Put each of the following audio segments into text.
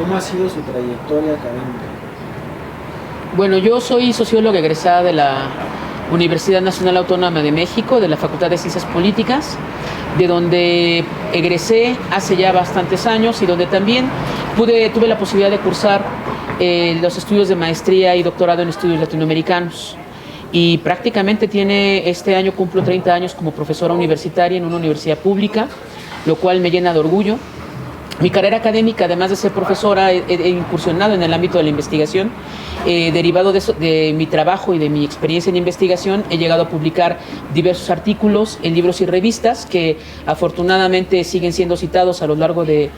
¿Cómo ha sido su trayectoria académica? Bueno, yo soy socióloga egresada de la Universidad Nacional Autónoma de México, de la Facultad de Ciencias Políticas, de donde egresé hace ya bastantes años y donde también tuve la posibilidad de cursar los estudios de maestría y doctorado en estudios latinoamericanos. Y prácticamente este año cumplo 30 años como profesora universitaria en una universidad pública, lo cual me llena de orgullo. Mi carrera académica, además de ser profesora, he incursionado en el ámbito de la investigación. Derivado de mi trabajo y de mi experiencia en investigación, he llegado a publicar diversos artículos en libros y revistas que afortunadamente siguen siendo citados a lo largo de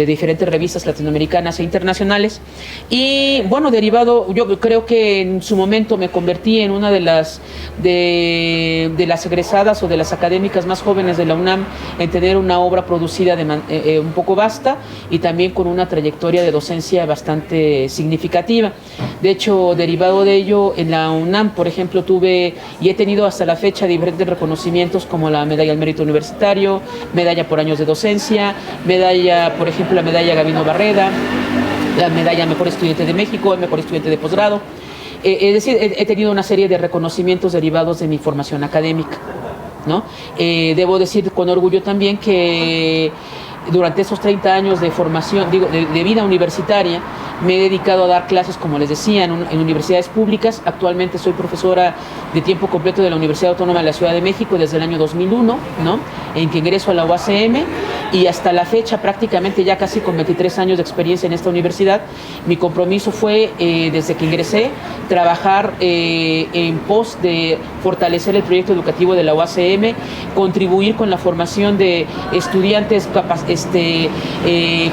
diferentes revistas latinoamericanas e internacionales. Y bueno, yo creo que en su momento me convertí en una de las egresadas o de las académicas más jóvenes de la UNAM en tener una obra producida un poco vasta y también con una trayectoria de docencia bastante significativa. De hecho, derivado de ello, en la UNAM, por ejemplo, tuve y he tenido hasta la fecha diferentes reconocimientos como la Medalla al Mérito Universitario, Medalla por Años de Docencia, por ejemplo, la Medalla Gabino Barreda, la Medalla Mejor Estudiante de México, el Mejor Estudiante de Posgrado. Es decir, he tenido una serie de reconocimientos derivados de mi formación académica, ¿no? Debo decir con orgullo también que durante esos 30 años de formación, de vida universitaria, me he dedicado a dar clases, como les decía, en universidades públicas. Actualmente soy profesora de tiempo completo de la Universidad Autónoma de la Ciudad de México desde el año 2001, ¿no? En que ingreso a la UACM, y hasta la fecha, prácticamente ya casi con 23 años de experiencia en esta universidad, mi compromiso fue, desde que ingresé, trabajar en pos de fortalecer el proyecto educativo de la UACM, contribuir con la formación de estudiantes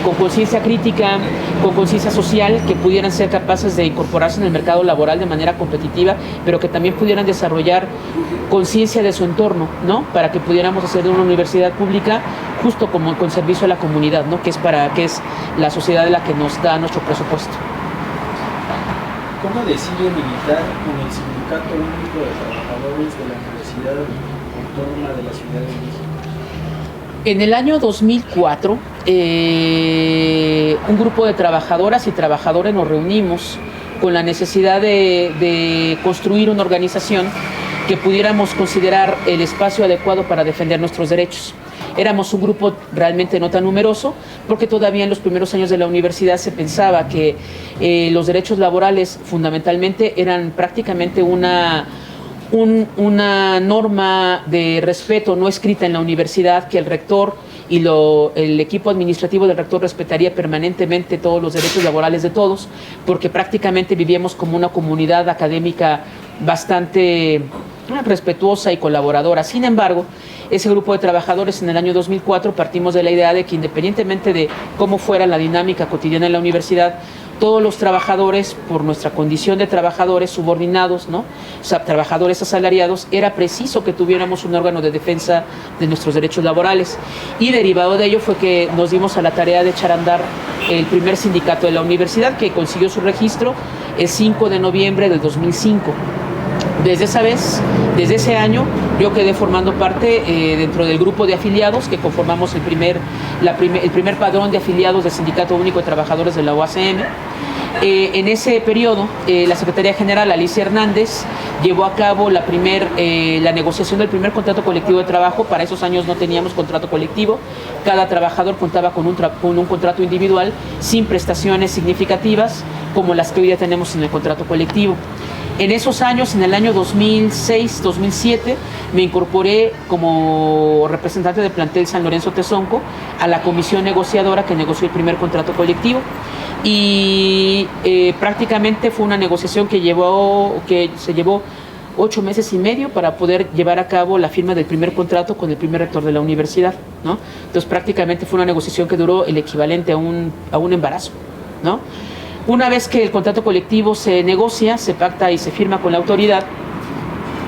con conciencia crítica, con conciencia social, que pudieran ser capaces de incorporarse en el mercado laboral de manera competitiva, pero que también pudieran desarrollar conciencia de su entorno, ¿no? Para que pudiéramos hacer de una universidad pública justo como con servicio a la comunidad, ¿no? Que es la sociedad de la que nos da nuestro presupuesto. ¿Cómo decide militar en el Sindicato Único de Trabajadores de la Universidad Autónoma de la Ciudad de México? En el año 2004, un grupo de trabajadoras y trabajadores nos reunimos con la necesidad de construir una organización que pudiéramos considerar el espacio adecuado para defender nuestros derechos. Éramos un grupo realmente no tan numeroso, porque todavía en los primeros años de la universidad se pensaba que los derechos laborales fundamentalmente eran prácticamente una norma de respeto no escrita en la universidad, que el rector y el equipo administrativo del rector respetaría permanentemente todos los derechos laborales de todos, porque prácticamente vivíamos como una comunidad académica bastante respetuosa y colaboradora. Sin embargo, ese grupo de trabajadores en el año 2004 partimos de la idea de que, independientemente de cómo fuera la dinámica cotidiana en la universidad, todos los trabajadores, por nuestra condición de trabajadores subordinados, ¿no? O sea, trabajadores asalariados, era preciso que tuviéramos un órgano de defensa de nuestros derechos laborales. Y derivado de ello fue que nos dimos a la tarea de echar a andar el primer sindicato de la universidad, que consiguió su registro el 5 de noviembre del 2005. Desde ese año, yo quedé formando parte dentro del grupo de afiliados que conformamos el primer padrón de afiliados del Sindicato Único de Trabajadores de la UACM. En ese periodo, la Secretaría General Alicia Hernández llevó a cabo la negociación del primer contrato colectivo de trabajo. Para esos años no teníamos contrato colectivo. Cada trabajador contaba con un contrato individual sin prestaciones significativas como las que hoy ya tenemos en el contrato colectivo. En esos años, en el año 2006-2007, me incorporé como representante de plantel San Lorenzo Tezonco a la comisión negociadora que negoció el primer contrato colectivo. Y prácticamente fue una negociación que se llevó 8 meses y medio para poder llevar a cabo la firma del primer contrato con el primer rector de la universidad, ¿no? Entonces prácticamente fue una negociación que duró el equivalente a un embarazo, ¿no? Una vez que el contrato colectivo se negocia, se pacta y se firma con la autoridad,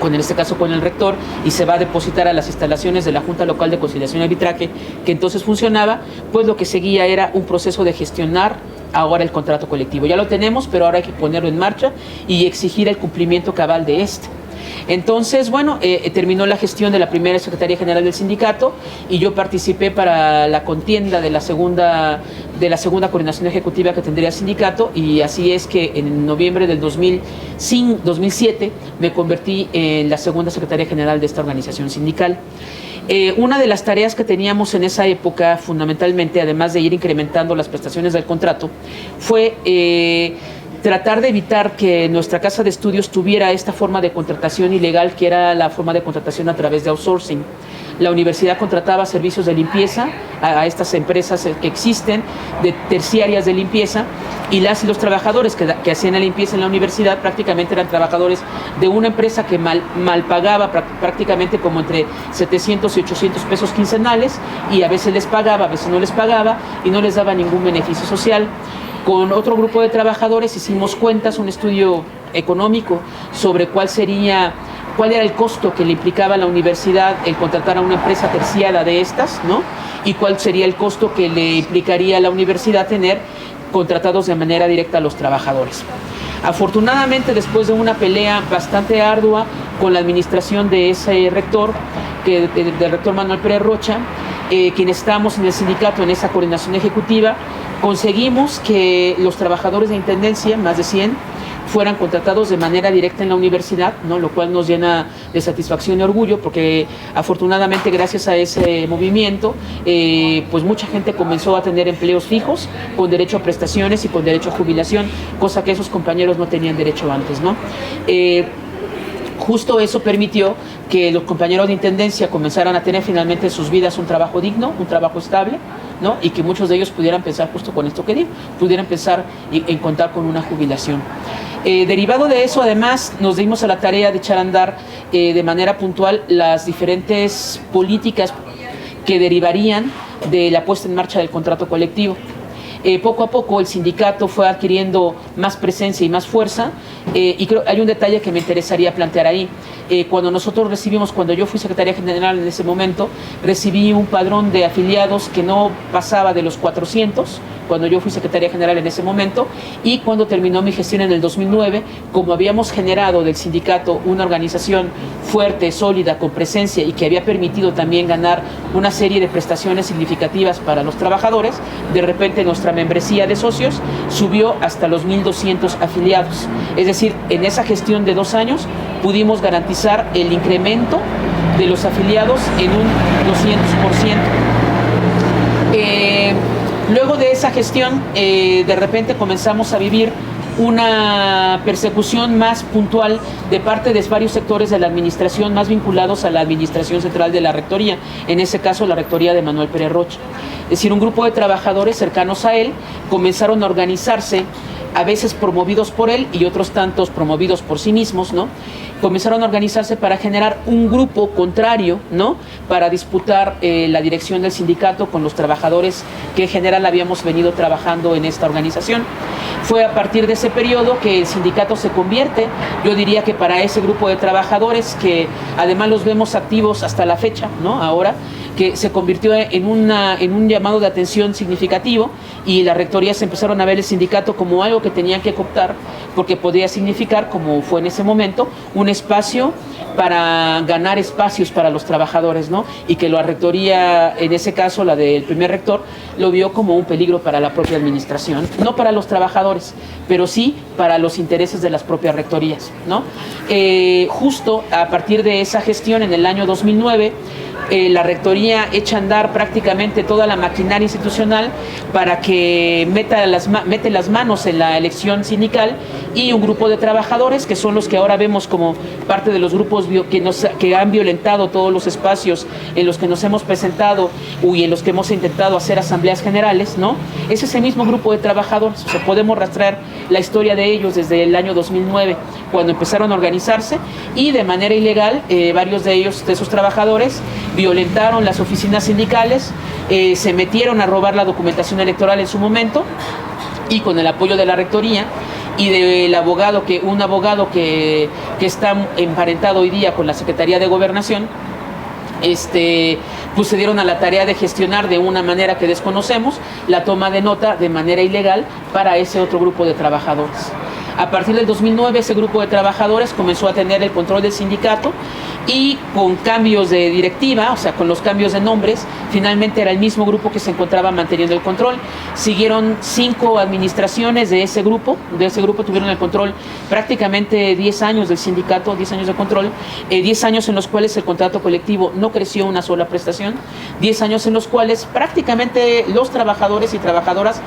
en este caso con el rector, y se va a depositar a las instalaciones de la Junta Local de Conciliación y Arbitraje, que entonces funcionaba, pues lo que seguía era un proceso de gestionar ahora el contrato colectivo. Ya lo tenemos, pero ahora hay que ponerlo en marcha y exigir el cumplimiento cabal de este. Entonces, bueno, terminó la gestión de la primera Secretaría General del sindicato y yo participé para la contienda de la segunda coordinación ejecutiva que tendría el sindicato, y así es que en noviembre del 2007 me convertí en la segunda Secretaría General de esta organización sindical. Una de las tareas que teníamos en esa época, fundamentalmente, además de ir incrementando las prestaciones del contrato, fue tratar de evitar que nuestra casa de estudios tuviera esta forma de contratación ilegal, que era la forma de contratación a través de outsourcing. La universidad contrataba servicios de limpieza a estas empresas que existen, de terciarias de limpieza, y las y los trabajadores que hacían la limpieza en la universidad prácticamente eran trabajadores de una empresa que mal pagaba, prácticamente como entre 700 y 800 pesos quincenales, y a veces les pagaba, a veces no les pagaba, y no les daba ningún beneficio social. Con otro grupo de trabajadores hicimos cuentas, un estudio económico sobre cuál era el costo que le implicaba a la universidad el contratar a una empresa terciada de estas, ¿no? Y cuál sería el costo que le implicaría a la universidad tener contratados de manera directa a los trabajadores. Afortunadamente, después de una pelea bastante ardua con la administración de ese rector, del rector Manuel Pérez Rocha, quienes estábamos en el sindicato en esa coordinación ejecutiva, conseguimos que los trabajadores de intendencia, más de 100, fueran contratados de manera directa en la universidad, ¿no? Lo cual nos llena de satisfacción y orgullo, porque afortunadamente gracias a ese movimiento pues mucha gente comenzó a tener empleos fijos con derecho a prestaciones y con derecho a jubilación, cosa que esos compañeros no tenían derecho antes, ¿no? Justo eso permitió que los compañeros de intendencia comenzaran a tener finalmente en sus vidas un trabajo digno, un trabajo estable, ¿no? Y que muchos de ellos pudieran pensar justo con esto que digo, pudieran pensar en contar con una jubilación. Derivado de eso, además, nos dimos a la tarea de echar a andar de manera puntual las diferentes políticas que derivarían de la puesta en marcha del contrato colectivo. Poco a poco el sindicato fue adquiriendo más presencia y más fuerza, y creo hay un detalle que me interesaría plantear ahí. Cuando yo fui secretaria general en ese momento, recibí un padrón de afiliados que no pasaba de los 400, cuando yo fui secretaria general en ese momento, y cuando terminó mi gestión en el 2009, como habíamos generado del sindicato una organización fuerte, sólida, con presencia, y que había permitido también ganar una serie de prestaciones significativas para los trabajadores, de repente nuestra membresía de socios subió hasta los 1,200 afiliados. Es decir, en esa gestión de 2 años pudimos garantizar el incremento de los afiliados en un 200%. Luego de esa gestión, de repente comenzamos a vivir una persecución más puntual de parte de varios sectores de la administración, más vinculados a la administración central de la rectoría, en ese caso la rectoría de Manuel Pérez Rocha. Es decir, un grupo de trabajadores cercanos a él comenzaron a organizarse, a veces promovidos por él y otros tantos promovidos por sí mismos, ¿no? Comenzaron a organizarse para generar un grupo contrario, ¿no? Para disputar la dirección del sindicato con los trabajadores que en general habíamos venido trabajando en esta organización. Fue a partir de ese periodo que el sindicato se convierte, yo diría que para ese grupo de trabajadores, que además los vemos activos hasta la fecha, ¿no? Ahora, que se convirtió en un llamado de atención significativo, y las rectorías empezaron a ver el sindicato como algo que tenían que cooptar, porque podía significar, como fue en ese momento, un espacio para ganar espacios para los trabajadores, ¿no? Y que la rectoría, en ese caso la del primer rector, lo vio como un peligro para la propia administración, no para los trabajadores, pero sí para los intereses de las propias rectorías, ¿no? Justo a partir de esa gestión, en el año 2009, la rectoría echa a andar prácticamente toda la maquinaria institucional para que mete las manos en la elección sindical, y un grupo de trabajadores, que son los que ahora vemos como parte de los grupos que han violentado todos los espacios en los que nos hemos presentado y en los que hemos intentado hacer asambleas generales, ¿no? Es ese mismo grupo de trabajadores. O sea, podemos rastrear la historia de ellos desde el año 2009, cuando empezaron a organizarse, y de manera ilegal varios de ellos, de esos trabajadores, violentaron las oficinas sindicales, se metieron a robar la documentación electoral en su momento, y con el apoyo de la rectoría y del abogado, un abogado que está emparentado hoy día con la Secretaría de Gobernación, pues se dieron a la tarea de gestionar de una manera que desconocemos la toma de nota de manera ilegal para ese otro grupo de trabajadores. A partir del 2009 ese grupo de trabajadores comenzó a tener el control del sindicato y con cambios de directiva, o sea, con los cambios de nombres, finalmente era el mismo grupo que se encontraba manteniendo el control. Siguieron 5 administraciones de ese grupo tuvieron el control prácticamente 10 años del sindicato, 10 años de control, 10 años en los cuales el contrato colectivo no creció una sola prestación, 10 años en los cuales prácticamente los trabajadores y trabajadoras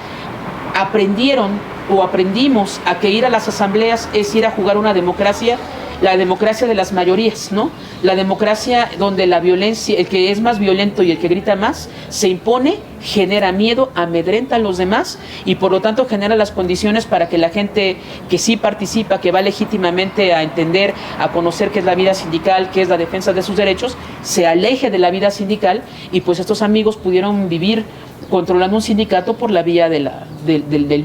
aprendimos a que ir a las asambleas es ir a jugar una democracia, la democracia de las mayorías, ¿no? La democracia donde la violencia, el que es más violento y el que grita más, se impone, genera miedo, amedrenta a los demás y por lo tanto genera las condiciones para que la gente que sí participa, que va legítimamente a entender, a conocer qué es la vida sindical, qué es la defensa de sus derechos, se aleje de la vida sindical y pues estos amigos pudieron vivir controlando un sindicato por la vía del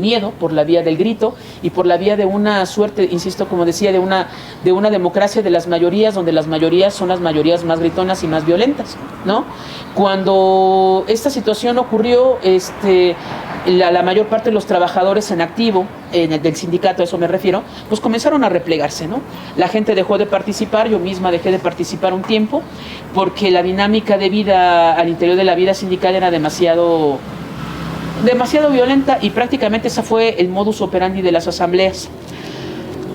miedo, por la vía del grito y por la vía de una suerte, insisto, como decía, de una democracia de las mayorías, donde las mayorías son las mayorías más gritonas y más violentas, ¿no? Cuando esta situación ocurrió, la mayor parte de los trabajadores en activo, del sindicato, a eso me refiero, pues comenzaron a replegarse, ¿no? La gente dejó de participar, yo misma dejé de participar un tiempo, porque la dinámica de vida al interior de la vida sindical era demasiado violenta y prácticamente ese fue el modus operandi de las asambleas.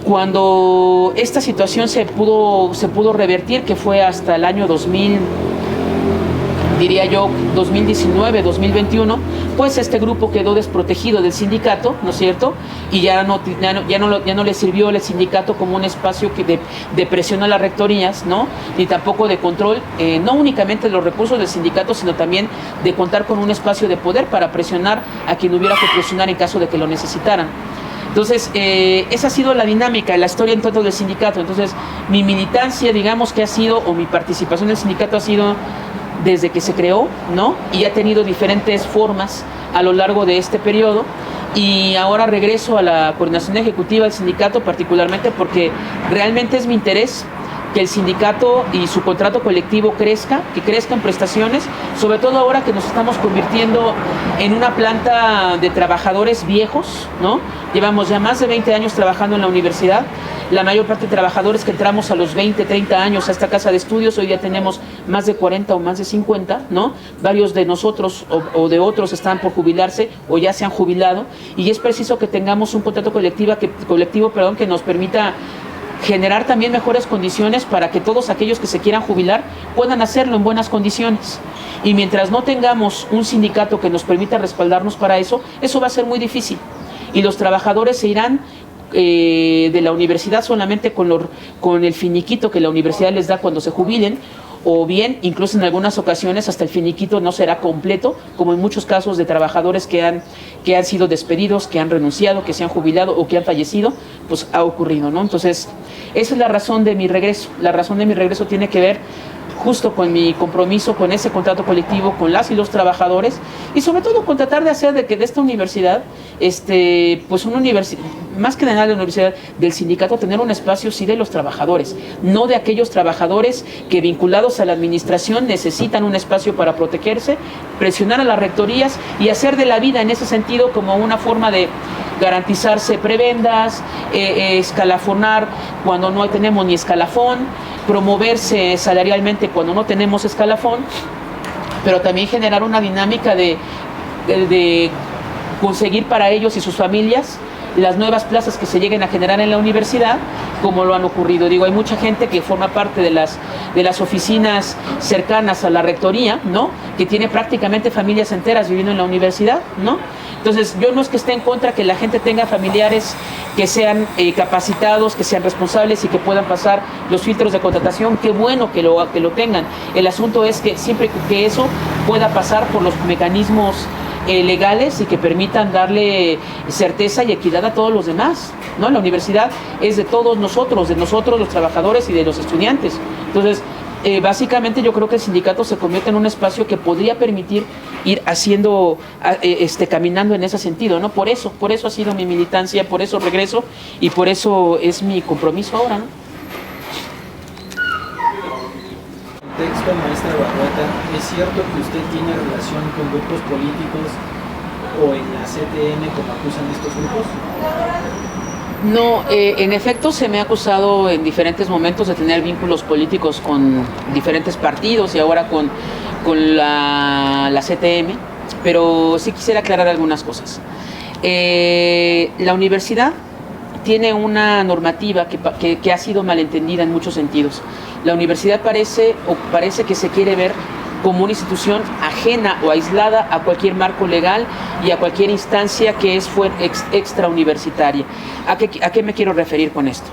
Cuando esta situación se pudo revertir, que fue hasta el año 2000, diría yo 2019, 2021, pues este grupo quedó desprotegido del sindicato, ¿no es cierto? Y ya no le sirvió el sindicato como un espacio de presión a las rectorías, ¿no? Ni tampoco de control, no únicamente de los recursos del sindicato, sino también de contar con un espacio de poder para presionar a quien hubiera que presionar en caso de que lo necesitaran. Entonces, esa ha sido la dinámica, la historia en torno del sindicato. Entonces, mi militancia, digamos que ha sido, o mi participación en el sindicato ha sido desde que se creó, ¿no? Y ha tenido diferentes formas a lo largo de este periodo. Y ahora regreso a la coordinación ejecutiva del sindicato, particularmente porque realmente es mi interés que el sindicato y su contrato colectivo crezca, que crezcan prestaciones, sobre todo ahora que nos estamos convirtiendo en una planta de trabajadores viejos, ¿no? Llevamos ya más de 20 años trabajando en la universidad, la mayor parte de trabajadores que entramos a los 20, 30 años a esta casa de estudios, hoy ya tenemos más de 40 o más de 50, ¿no? Varios de nosotros o de otros están por jubilarse o ya se han jubilado y es preciso que tengamos un contrato colectivo que nos permita generar también mejores condiciones para que todos aquellos que se quieran jubilar puedan hacerlo en buenas condiciones. Y mientras no tengamos un sindicato que nos permita respaldarnos para eso, eso va a ser muy difícil. Y los trabajadores se irán de la universidad solamente con el finiquito que la universidad les da cuando se jubilen, o bien, incluso en algunas ocasiones, hasta el finiquito no será completo, como en muchos casos de trabajadores que han sido despedidos, que han renunciado, que se han jubilado o que han fallecido, pues ha ocurrido, ¿no? Entonces, esa es la razón de mi regreso. La razón de mi regreso tiene que ver justo con mi compromiso, con ese contrato colectivo, con las y los trabajadores, y sobre todo con tratar de hacer de que de esta universidad, pues una universidad, más que de nada de la universidad, del sindicato, tener un espacio sí de los trabajadores, no de aquellos trabajadores que vinculados a la administración necesitan un espacio para protegerse, presionar a las rectorías y hacer de la vida en ese sentido como una forma de garantizarse prebendas, escalafonar cuando no tenemos ni escalafón, promoverse salarialmente cuando no tenemos escalafón, pero también generar una dinámica de conseguir para ellos y sus familias las nuevas plazas que se lleguen a generar en la universidad, como lo han ocurrido. Digo, hay mucha gente que forma parte de las oficinas cercanas a la rectoría, ¿no? Que tiene prácticamente familias enteras viviendo en la universidad, ¿no? Entonces, yo no es que esté en contra que la gente tenga familiares que sean capacitados, que sean responsables y que puedan pasar los filtros de contratación. Qué bueno que lo tengan. El asunto es que siempre que eso pueda pasar por los mecanismos legales y que permitan darle certeza y equidad a todos los demás, ¿no? La universidad es de todos nosotros los trabajadores y de los estudiantes. Entonces, básicamente yo creo que el sindicato se convierte en un espacio que podría permitir ir haciendo, caminando en ese sentido, ¿no? Por eso ha sido mi militancia, por eso regreso y por eso es mi compromiso ahora, ¿no? Texto, maestra Barrueta, ¿es cierto que usted tiene relación con grupos políticos o en la CTM como acusan estos grupos? No, en efecto se me ha acusado en diferentes momentos de tener vínculos políticos con diferentes partidos y ahora con la CTM, pero sí quisiera aclarar algunas cosas. La universidad tiene una normativa que ha sido malentendida en muchos sentidos. La universidad parece que se quiere ver como una institución ajena o aislada a cualquier marco legal y a cualquier instancia que es extrauniversitaria. ¿A qué me quiero referir con esto?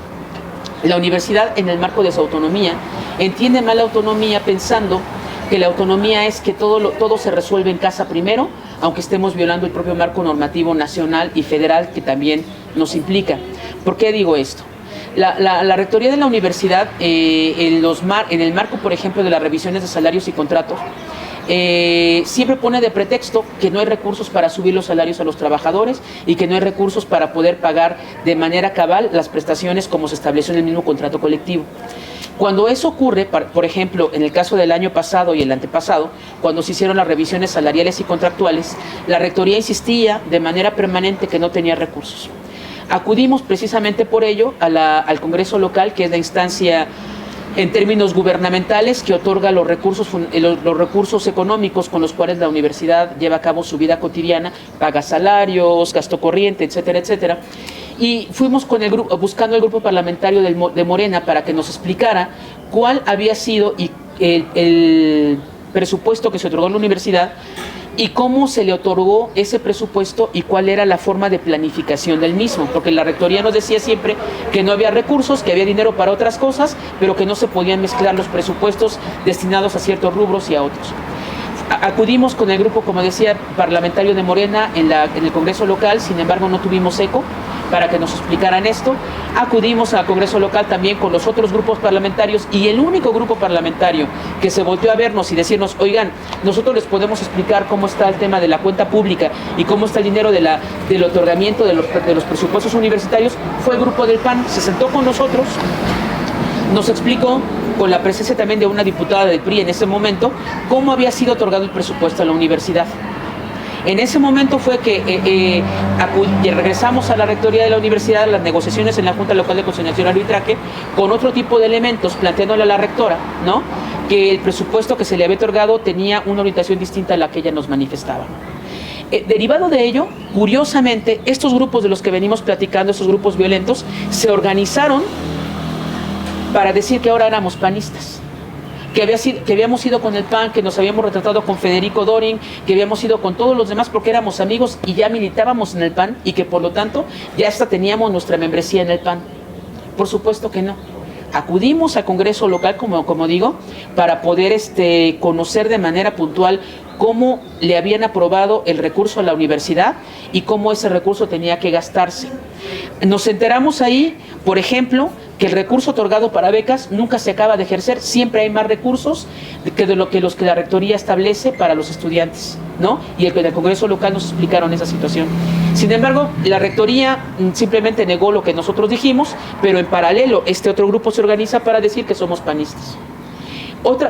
La universidad, en el marco de su autonomía, entiende mal la autonomía pensando que la autonomía es que todo se resuelve en casa primero, aunque estemos violando el propio marco normativo nacional y federal que también nos implica. ¿Por qué digo esto? La rectoría de la universidad, en el marco, por ejemplo, de las revisiones de salarios y contratos, siempre pone de pretexto que no hay recursos para subir los salarios a los trabajadores y que no hay recursos para poder pagar de manera cabal las prestaciones como se estableció en el mismo contrato colectivo. Cuando eso ocurre, por ejemplo, en el caso del año pasado y el antepasado, cuando se hicieron las revisiones salariales y contractuales, la rectoría insistía de manera permanente que no tenía recursos. Acudimos precisamente por ello al Congreso local, que es la instancia en términos gubernamentales que otorga los recursos económicos con los cuales la universidad lleva a cabo su vida cotidiana, paga salarios, gasto corriente, etcétera, etcétera. Y fuimos buscando el grupo parlamentario de Morena para que nos explicara cuál había sido el presupuesto que se otorgó a la universidad y cómo se le otorgó ese presupuesto y cuál era la forma de planificación del mismo, porque la rectoría nos decía siempre que no había recursos, que había dinero para otras cosas, pero que no se podían mezclar los presupuestos destinados a ciertos rubros y a otros. Acudimos con el grupo, como decía, parlamentario de Morena en el Congreso local, sin embargo no tuvimos eco para que nos explicaran esto. Acudimos al Congreso local también con los otros grupos parlamentarios y el único grupo parlamentario que se volteó a vernos y decirnos, oigan, nosotros les podemos explicar cómo está el tema de la cuenta pública y cómo está el dinero del otorgamiento de los presupuestos universitarios, fue el grupo del PAN. Se sentó con nosotros, nos explicó, con la presencia también de una diputada del PRI en ese momento, cómo había sido otorgado el presupuesto a la universidad. En ese momento fue que regresamos a la rectoría de la universidad, a las negociaciones en la Junta Local de Conciliación y Arbitraje, con otro tipo de elementos, planteándole a la rectora, ¿no?, que el presupuesto que se le había otorgado tenía una orientación distinta a la que ella nos manifestaba. Derivado de ello, curiosamente, estos grupos de los que venimos platicando, estos grupos violentos, se organizaron para decir que ahora éramos panistas, que habíamos ido con el PAN, que nos habíamos retratado con Federico Dorin, que habíamos ido con todos los demás porque éramos amigos y ya militábamos en el PAN y que por lo tanto ya hasta teníamos nuestra membresía en el PAN. Por supuesto que no. Acudimos al Congreso local, como digo, para poder conocer de manera puntual cómo le habían aprobado el recurso a la universidad y cómo ese recurso tenía que gastarse. Nos enteramos ahí, por ejemplo, que el recurso otorgado para becas nunca se acaba de ejercer, siempre hay más recursos que los que la rectoría establece para los estudiantes, ¿no? Y en el Congreso local nos explicaron esa situación. Sin embargo, la rectoría simplemente negó lo que nosotros dijimos, pero en paralelo este otro grupo se organiza para decir que somos panistas.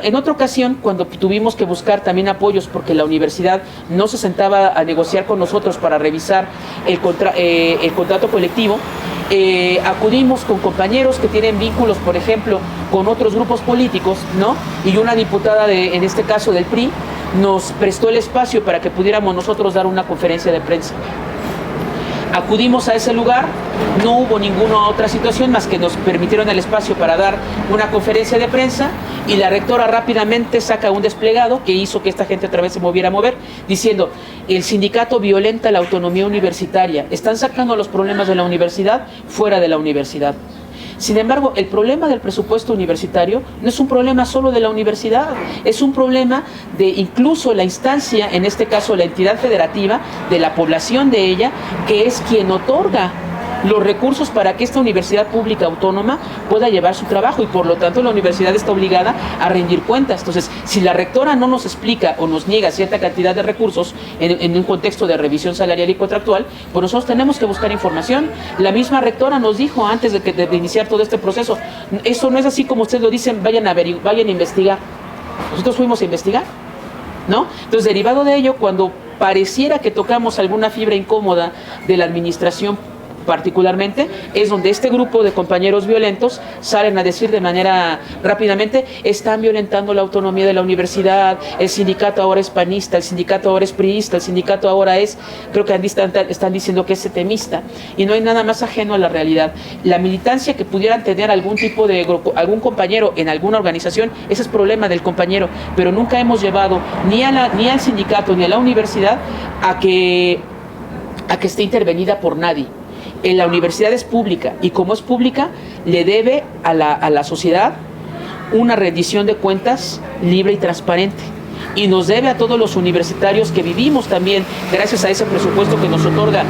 En otra ocasión, cuando tuvimos que buscar también apoyos porque la universidad no se sentaba a negociar con nosotros para revisar el contrato colectivo, acudimos con compañeros que tienen vínculos, por ejemplo, con otros grupos políticos, ¿no? Y una diputada, en este caso del PRI, nos prestó el espacio para que pudiéramos nosotros dar una conferencia de prensa. Acudimos a ese lugar, no hubo ninguna otra situación más que nos permitieron el espacio para dar una conferencia de prensa y la rectora rápidamente saca un desplegado que hizo que esta gente otra vez se moviera a mover, diciendo, el sindicato violenta la autonomía universitaria, están sacando los problemas de la universidad fuera de la universidad. Sin embargo, el problema del presupuesto universitario no es un problema solo de la universidad, es un problema de incluso la instancia, en este caso la entidad federativa, de la población de ella, que es quien otorga los recursos para que esta universidad pública autónoma pueda llevar su trabajo y por lo tanto la universidad está obligada a rendir cuentas. Entonces, si la rectora no nos explica o nos niega cierta cantidad de recursos en un contexto de revisión salarial y contractual, pues nosotros tenemos que buscar información. La misma rectora nos dijo antes de iniciar todo este proceso, eso no es así como ustedes lo dicen, vayan a investigar. Nosotros fuimos a investigar, ¿no? Entonces, derivado de ello, cuando pareciera que tocamos alguna fibra incómoda de la administración particularmente, es donde este grupo de compañeros violentos salen a decir de manera rápidamente: están violentando la autonomía de la universidad, el sindicato ahora es panista, el sindicato ahora es priista, el sindicato ahora es, creo que están diciendo que es setemista, y no hay nada más ajeno a la realidad. La militancia que pudieran tener algún tipo de grupo, algún compañero en alguna organización, ese es problema del compañero, pero nunca hemos llevado ni al sindicato ni a la universidad a que esté intervenida por nadie. La universidad es pública, y como es pública, le debe a la sociedad una rendición de cuentas libre y transparente, y nos debe a todos los universitarios que vivimos también gracias a ese presupuesto que nos otorga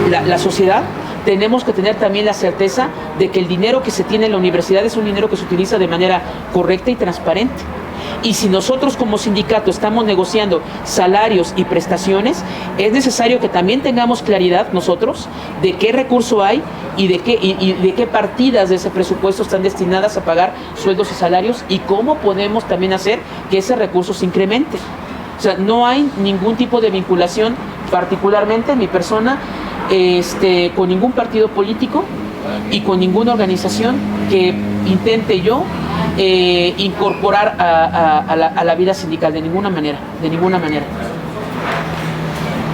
la sociedad. Tenemos que tener también la certeza de que el dinero que se tiene en la universidad es un dinero que se utiliza de manera correcta y transparente. Y si nosotros como sindicato estamos negociando salarios y prestaciones, es necesario que también tengamos claridad nosotros de qué recurso hay y de qué partidas de ese presupuesto están destinadas a pagar sueldos y salarios, y cómo podemos también hacer que ese recurso se incremente. O sea, no hay ningún tipo de vinculación, particularmente mi persona, con ningún partido político y con ninguna organización que intente yo incorporar a la vida sindical, de ninguna manera, de ninguna manera.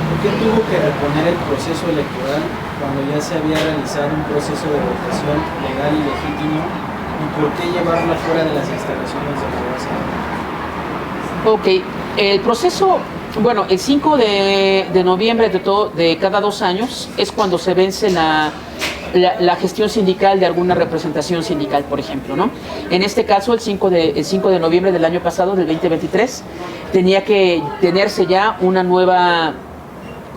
¿Por qué tuvo que reponer el proceso electoral cuando ya se había realizado un proceso de votación legal y legítimo? ¿Y por qué llevarlo fuera de las instalaciones de la base? Ok, el proceso, bueno, el 5 de noviembre de cada 2 años es cuando se vence la gestión sindical de alguna representación sindical, por ejemplo, ¿no? En este caso, el 5 de noviembre del año pasado, del 2023, tenía que tenerse ya una nueva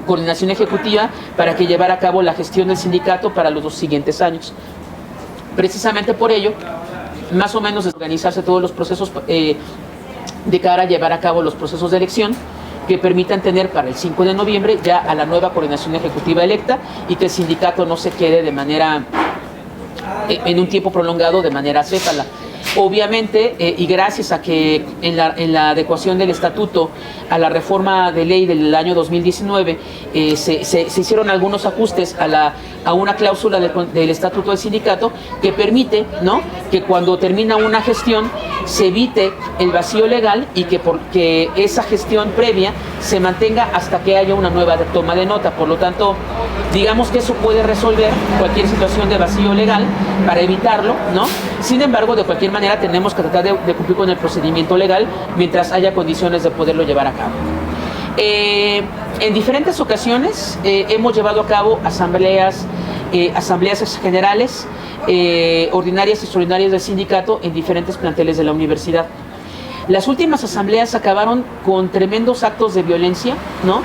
coordinación ejecutiva para que llevara a cabo la gestión del sindicato para los 2 siguientes años. Precisamente por ello, más o menos organizarse todos los procesos de cara a llevar a cabo los procesos de elección que permitan tener para el 5 de noviembre ya a la nueva coordinación ejecutiva electa, y que el sindicato no se quede de manera, en un tiempo prolongado, de manera acéfala. Obviamente, y gracias a que en la adecuación del estatuto a la reforma de ley del año 2019 se hicieron algunos ajustes a una cláusula del estatuto del sindicato que permite, ¿no?, que cuando termina una gestión se evite el vacío legal, y que esa gestión previa se mantenga hasta que haya una nueva toma de nota. Por lo tanto, digamos que eso puede resolver cualquier situación de vacío legal para evitarlo, ¿no? Sin embargo, de cualquier manera tenemos que tratar de cumplir con el procedimiento legal mientras haya condiciones de poderlo llevar a cabo. En diferentes ocasiones hemos llevado a cabo asambleas generales, ordinarias y extraordinarias del sindicato en diferentes planteles de la universidad. Las últimas asambleas acabaron con tremendos actos de violencia, ¿no?,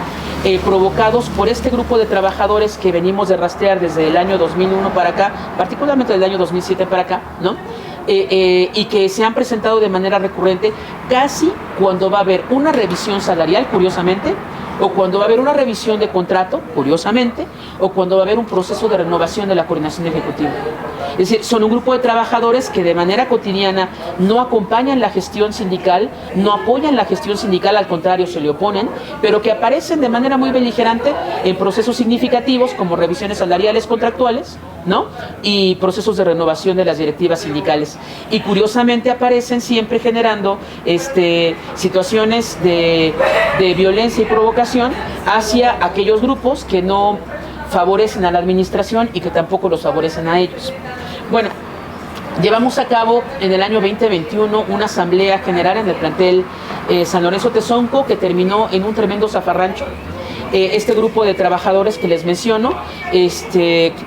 provocados por este grupo de trabajadores que venimos de rastrear desde el año 2001 para acá, particularmente del año 2007 para acá, ¿no?, y que se han presentado de manera recurrente casi cuando va a haber una revisión salarial, curiosamente, o cuando va a haber una revisión de contrato, curiosamente, o cuando va a haber un proceso de renovación de la coordinación ejecutiva. Es decir, son un grupo de trabajadores que de manera cotidiana no acompañan la gestión sindical, no apoyan la gestión sindical, al contrario, se le oponen, pero que aparecen de manera muy beligerante en procesos significativos como revisiones salariales contractuales, ¿no?, y procesos de renovación de las directivas sindicales. Y curiosamente aparecen siempre generando situaciones de violencia y provocación hacia aquellos grupos que no favorecen a la administración y que tampoco los favorecen a ellos. Bueno, llevamos a cabo en el año 2021 una asamblea general en el plantel San Lorenzo Tezonco, que terminó en un tremendo zafarrancho. Este grupo de trabajadores que les menciono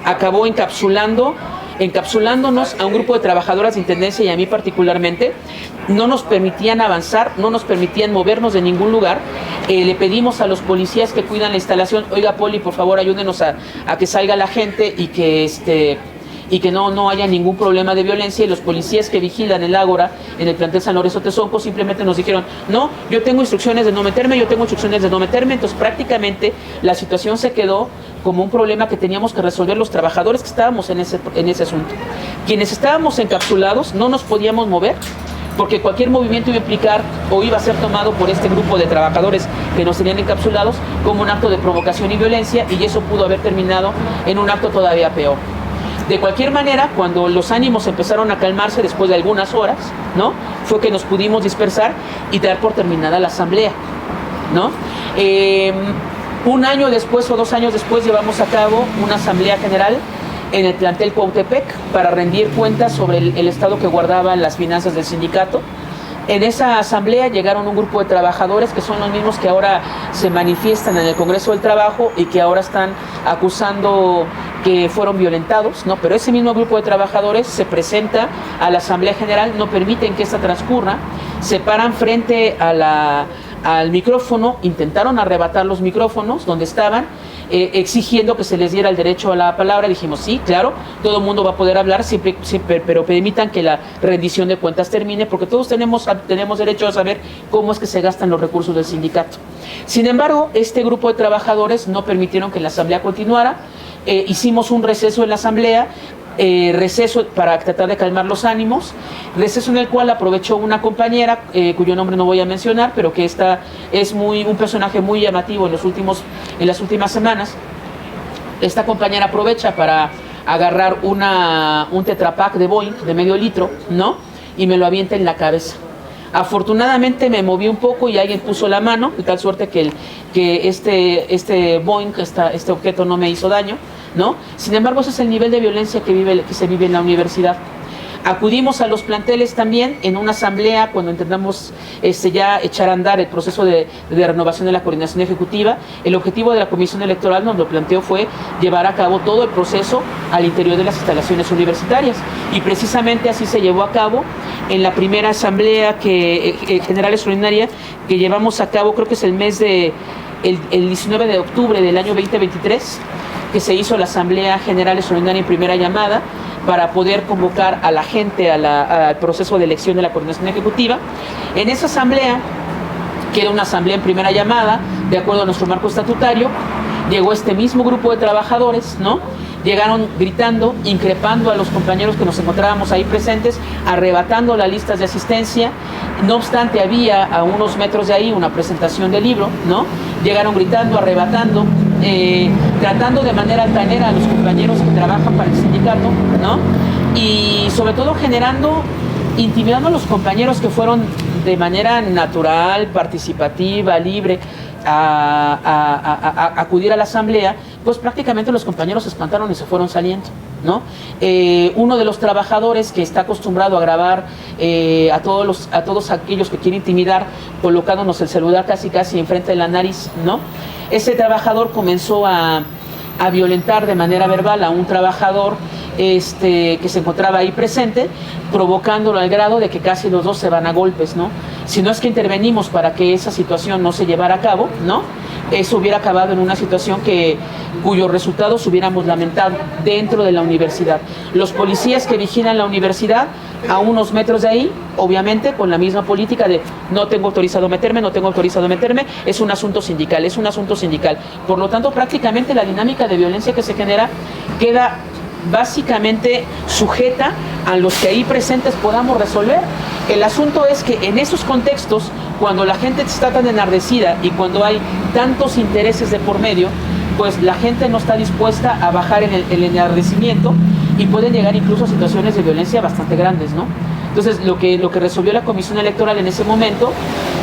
acabó encapsulándonos a un grupo de trabajadoras de intendencia y a mí particularmente. No nos permitían avanzar, no nos permitían movernos de ningún lugar. Le pedimos a los policías que cuidan la instalación: oiga, Poli, por favor ayúdenos a que salga la gente y que no haya ningún problema de violencia. Y los policías que vigilan el ágora en el plantel San Lorenzo Tezonco simplemente nos dijeron: no, yo tengo instrucciones de no meterme, Entonces prácticamente la situación se quedó como un problema que teníamos que resolver los trabajadores que estábamos en ese asunto. Quienes estábamos encapsulados no nos podíamos mover porque cualquier movimiento iba a implicar o iba a ser tomado por este grupo de trabajadores que nos tenían encapsulados como un acto de provocación y violencia, y eso pudo haber terminado en un acto todavía peor. De cualquier manera, cuando los ánimos empezaron a calmarse después de algunas horas, ¿no?, fue que nos pudimos dispersar y dar por terminada la asamblea, ¿no? Un año después o 2 años después llevamos a cabo una asamblea general en el plantel Cuautepec para rendir cuentas sobre el estado que guardaban las finanzas del sindicato. En esa asamblea llegaron un grupo de trabajadores que son los mismos que ahora se manifiestan en el Congreso del Trabajo y que ahora están acusando que fueron violentados, ¿no? Pero ese mismo grupo de trabajadores se presenta a la Asamblea General, no permiten que esta transcurra, se paran frente al micrófono, intentaron arrebatar los micrófonos donde estaban, exigiendo que se les diera el derecho a la palabra. Dijimos, sí, claro, todo el mundo va a poder hablar, siempre, pero permitan que la rendición de cuentas termine, porque todos tenemos derecho a saber cómo es que se gastan los recursos del sindicato. Sin embargo, este grupo de trabajadores no permitieron que la asamblea continuara. Hicimos un receso en la asamblea, receso para tratar de calmar los ánimos, receso en el cual aprovechó una compañera cuyo nombre no voy a mencionar, pero que esta es un personaje muy llamativo en las últimas semanas. Esta compañera aprovecha para agarrar un Tetra Pak de Boeing de medio litro, ¿no?, y me lo avienta en la cabeza. Afortunadamente me moví un poco y alguien puso la mano, de tal suerte que este Boeing, este objeto no me hizo daño, ¿no? Sin embargo, ese es el nivel de violencia que se vive en la universidad. Acudimos a los planteles también en una asamblea cuando intentamos ya echar a andar el proceso de renovación de la coordinación ejecutiva. El objetivo de la Comisión Electoral, nos lo planteó, fue llevar a cabo todo el proceso al interior de las instalaciones universitarias, y precisamente así se llevó a cabo en la primera asamblea general extraordinaria que llevamos a cabo, creo que es el 19 de octubre del año 2023, que se hizo la Asamblea General Extraordinaria en primera llamada para poder convocar a la gente al proceso de elección de la coordinación ejecutiva. En esa asamblea, que era una asamblea en primera llamada, de acuerdo a nuestro marco estatutario, llegó este mismo grupo de trabajadores, ¿no? Llegaron gritando, increpando a los compañeros que nos encontrábamos ahí presentes, arrebatando las listas de asistencia. No obstante, había a unos metros de ahí una presentación de libro, ¿no? Llegaron gritando, arrebatando, tratando de manera altanera a los compañeros que trabajan para el sindicato, ¿no? Y sobre todo intimidando a los compañeros que fueron de manera natural, participativa, libre, a acudir a la asamblea. Pues prácticamente los compañeros se espantaron y se fueron saliendo, ¿no? Uno de los trabajadores que está acostumbrado a grabar a todos aquellos que quieren intimidar, colocándonos el celular casi enfrente de la nariz, ¿no? Ese trabajador comenzó a violentar de manera verbal a un trabajador que se encontraba ahí presente, provocándolo al grado de que casi los dos se van a golpes, ¿no? Si no es que intervenimos para que esa situación no se llevara a cabo, ¿no?, eso hubiera acabado en una situación cuyos resultados hubiéramos lamentado dentro de la universidad. Los policías que vigilan la universidad, a unos metros de ahí, obviamente con la misma política de no tengo autorizado meterme, es un asunto sindical. Por lo tanto, prácticamente la dinámica de violencia que se genera queda básicamente sujeta a los que ahí presentes podamos resolver. El asunto es que en esos contextos, cuando la gente está tan enardecida y cuando hay tantos intereses de por medio, pues la gente no está dispuesta a bajar en el enardecimiento y pueden llegar incluso a situaciones de violencia bastante grandes, ¿no? Entonces, lo que resolvió la Comisión Electoral en ese momento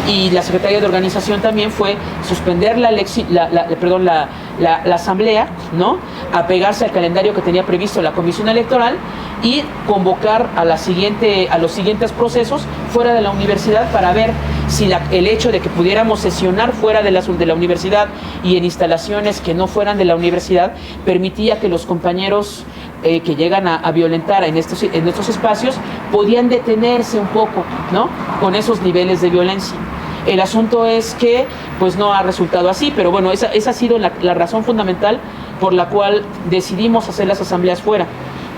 y la Secretaría de Organización también fue suspender la asamblea, ¿no?, apegarse al calendario que tenía previsto la Comisión Electoral y convocar a los siguientes procesos fuera de la universidad para ver si el hecho de que pudiéramos sesionar fuera de la universidad y en instalaciones que no fueran de la universidad permitía que los compañeros que llegan a violentar en estos espacios podían detenerse un poco, ¿no?, con esos niveles de violencia. El asunto es que pues no ha resultado así, pero bueno, esa ha sido la razón fundamental por la cual decidimos hacer las asambleas fuera,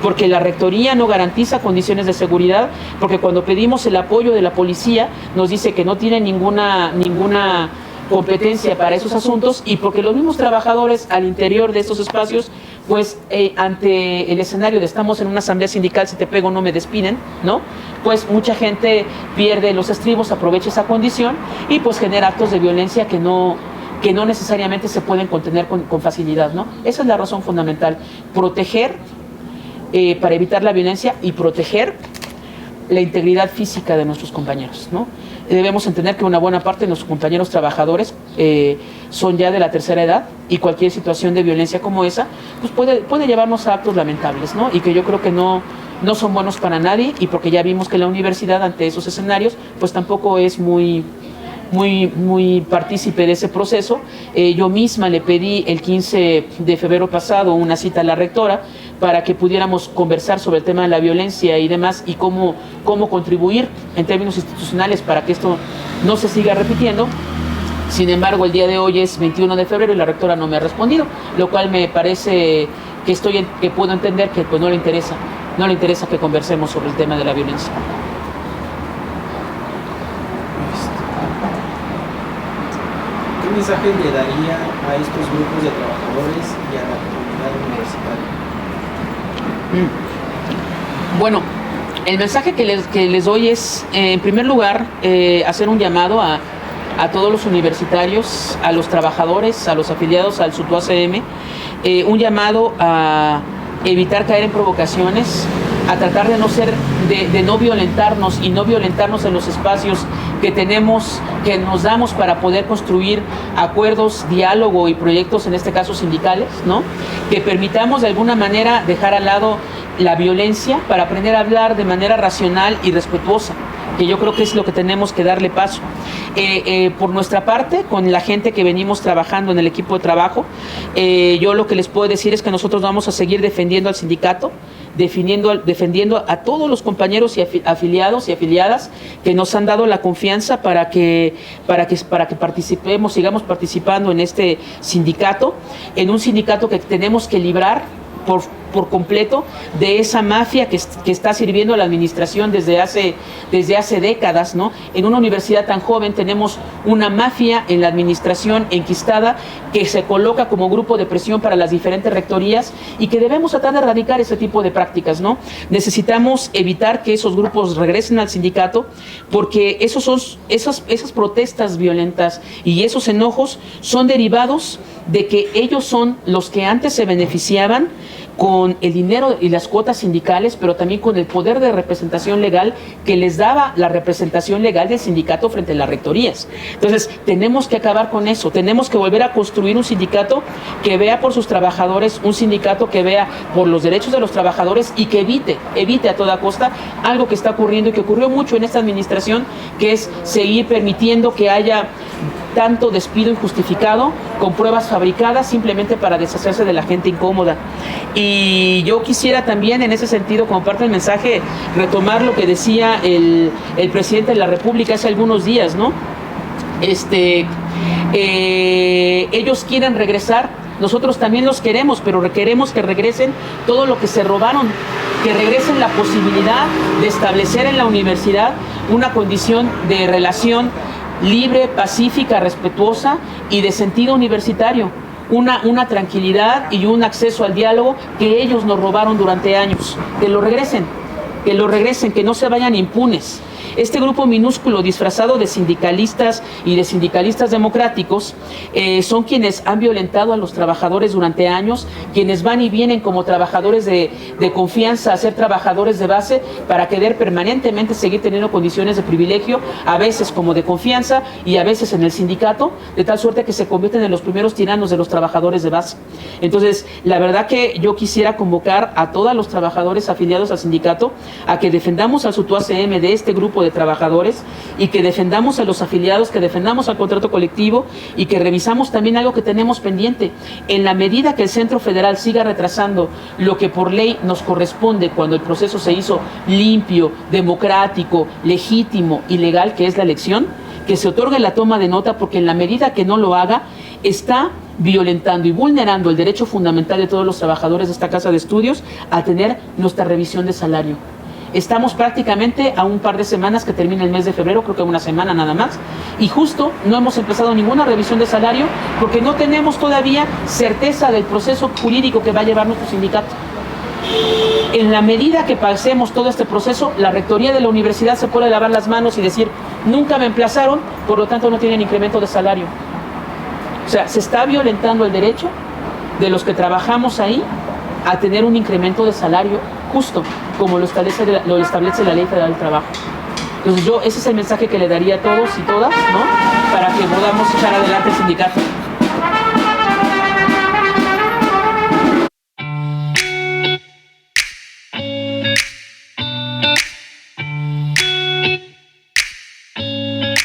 porque la rectoría no garantiza condiciones de seguridad, porque cuando pedimos el apoyo de la policía nos dice que no tiene ninguna competencia para esos asuntos y porque los mismos trabajadores al interior de estos espacios, pues ante el escenario de estamos en una asamblea sindical, si te pego no me despiden, ¿no? Pues mucha gente pierde los estribos, aprovecha esa condición y pues genera actos de violencia que no necesariamente se pueden contener con facilidad, ¿no? Esa es la razón fundamental, proteger para evitar la violencia y proteger la integridad física de nuestros compañeros, ¿no? Debemos entender que una buena parte de nuestros compañeros trabajadores son ya de la tercera edad y cualquier situación de violencia como esa pues puede llevarnos a actos lamentables, ¿no? Y que yo creo que no son buenos para nadie y porque ya vimos que la universidad ante esos escenarios pues tampoco es muy partícipe de ese proceso. Yo misma le pedí el 15 de febrero pasado una cita a la rectora para que pudiéramos conversar sobre el tema de la violencia y demás y cómo contribuir en términos institucionales para que esto no se siga repitiendo. Sin embargo, el día de hoy es 21 de febrero y la rectora no me ha respondido, lo cual me parece que puedo entender que pues no le interesa que conversemos sobre el tema de la violencia. ¿Qué mensaje le daría a estos grupos de trabajadores y a la comunidad universitaria? Bueno, el mensaje que les doy es, en primer lugar, hacer un llamado a todos los universitarios, a los trabajadores, a los afiliados al SUTU-ACM, un llamado a evitar caer en provocaciones, a tratar de no violentarnos y no violentarnos en los espacios que nos damos para poder construir acuerdos, diálogo y proyectos, en este caso sindicales, ¿no? Que permitamos de alguna manera dejar al lado la violencia para aprender a hablar de manera racional y respetuosa, que yo creo que es lo que tenemos que darle paso. Por nuestra parte, con la gente que venimos trabajando en el equipo de trabajo, yo lo que les puedo decir es que nosotros vamos a seguir defendiendo al sindicato, defendiendo a todos los compañeros y afiliados y afiliadas que nos han dado la confianza para que participemos, sigamos participando en este sindicato, en un sindicato que tenemos que librar por completo de esa mafia que está sirviendo a la administración desde hace décadas, ¿no? En una universidad tan joven tenemos una mafia en la administración enquistada que se coloca como grupo de presión para las diferentes rectorías y que debemos tratar de erradicar ese tipo de prácticas, ¿no? Necesitamos evitar que esos grupos regresen al sindicato porque esas protestas violentas y esos enojos son derivados de que ellos son los que antes se beneficiaban con el dinero y las cuotas sindicales, pero también con el poder de representación legal que les daba la representación legal del sindicato frente a las rectorías. Entonces, tenemos que acabar con eso, tenemos que volver a construir un sindicato que vea por sus trabajadores, un sindicato que vea por los derechos de los trabajadores y que evite a toda costa algo que está ocurriendo y que ocurrió mucho en esta administración, que es seguir permitiendo que haya tanto despido injustificado con pruebas fabricadas simplemente para deshacerse de la gente incómoda. Y yo quisiera también en ese sentido, como parte del mensaje, retomar lo que decía el presidente de la República hace algunos días, ¿no? Ellos quieren regresar, nosotros también los queremos, pero queremos que regresen todo lo que se robaron, que regresen la posibilidad de establecer en la universidad una condición de relación libre, pacífica, respetuosa y de sentido universitario, una tranquilidad y un acceso al diálogo que ellos nos robaron durante años. Que lo regresen, que no se vayan impunes. Este grupo minúsculo disfrazado de sindicalistas y de sindicalistas democráticos son quienes han violentado a los trabajadores durante años, quienes van y vienen como trabajadores de confianza a ser trabajadores de base para querer permanentemente seguir teniendo condiciones de privilegio, a veces como de confianza y a veces en el sindicato, de tal suerte que se convierten en los primeros tiranos de los trabajadores de base. Entonces, la verdad que yo quisiera convocar a todos los trabajadores afiliados al sindicato a que defendamos al SUTU-ACM de este grupo de trabajadores y que defendamos a los afiliados, que defendamos al contrato colectivo y que revisamos también algo que tenemos pendiente. En la medida que el Centro Federal siga retrasando lo que por ley nos corresponde cuando el proceso se hizo limpio, democrático, legítimo y legal, que es la elección, que se otorgue la toma de nota, porque en la medida que no lo haga, está violentando y vulnerando el derecho fundamental de todos los trabajadores de esta casa de estudios a tener nuestra revisión de salario. Estamos prácticamente a un par de semanas que termina el mes de febrero, creo que una semana nada más, y justo no hemos empezado ninguna revisión de salario porque no tenemos todavía certeza del proceso jurídico que va a llevar nuestro sindicato. En la medida que pasemos todo este proceso, la rectoría de la universidad se puede lavar las manos y decir, nunca me emplazaron, por lo tanto no tienen incremento de salario. O sea, se está violentando el derecho de los que trabajamos ahí a tener un incremento de salario justo, como lo establece la Ley Federal del Trabajo. Entonces ese es el mensaje que le daría a todos y todas, ¿no? Para que podamos echar adelante el sindicato.